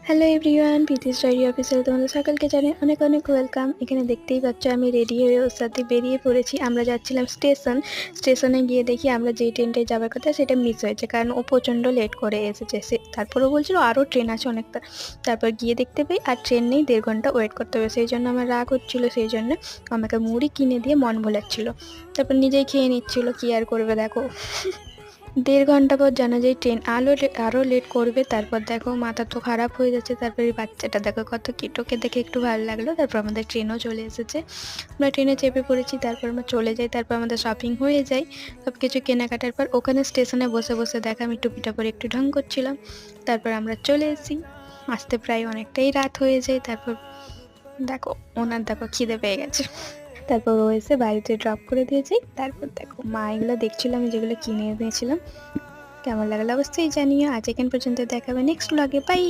Hello everyone, Preeti's diary official তোমাদের সকলকে জানাই অনেক অনেক ওয়েলকাম। এখানে দেখতেই পাচ্ছ আমি রেডি হয়ে ওর সাথে বেরিয়ে পড়েছি। আমরা যাচ্ছিলাম স্টেশনে গিয়ে দেখি আমরা যেই ট্রেনটায় যাওয়ার কথা সেটা মিস হয়েছে, কারণ ও প্রচণ্ড লেট করে এসেছে। তারপরেও বলছিল আরও ট্রেন আছে অনেকটা। তারপর গিয়ে দেখতে পাই আর ট্রেন নেই, 1.5 ঘন্টা ওয়েট করতে হবে। সেই জন্য আমার রাগ হচ্ছিলো, সেই জন্য আমাকে মুড়ি কিনে দিয়ে মন ভোলাচ্ছিল। তারপর নিজেই খেয়ে নিচ্ছিল, কি আর করবে দেখো। 1.5 ঘন্টা পর জানা যায় ট্রেন আরও লেট করবে। তারপর দেখো মাথা তো খারাপ হয়ে যাচ্ছে। তারপর এই বাচ্চাটা দেখো কত কিটোকে দেখে একটু ভালো লাগলো। তারপর আমাদের ট্রেনও চলে এসেছে, আমরা ট্রেনে চেপে পড়েছি। তারপর আমরা চলে যাই, তারপর আমাদের শপিং হয়ে যায়। সব কিছু কেনাকাটার পর ওখানে স্টেশনে বসে বসে দেখা আমি টুপিটা পরে একটু ঢং করছিলাম। তারপর আমরা চলে এসেছি, আসতে প্রায় অনেকটাই রাত হয়ে যায়। তারপর দেখো ওনার দেখো খিদে পেয়ে গেছে, তারপর ও এসে বাড়িতে ড্রপ করে দিয়েছি। তারপর দেখো মা এগুলো দেখছিলাম, যেগুলো কিনে এনেছিলাম। কেমন লাগলো অবশ্যই জানিও। আজ এখান পর্যন্ত, দেখাবে নেক্সট ব্লগে। বাই।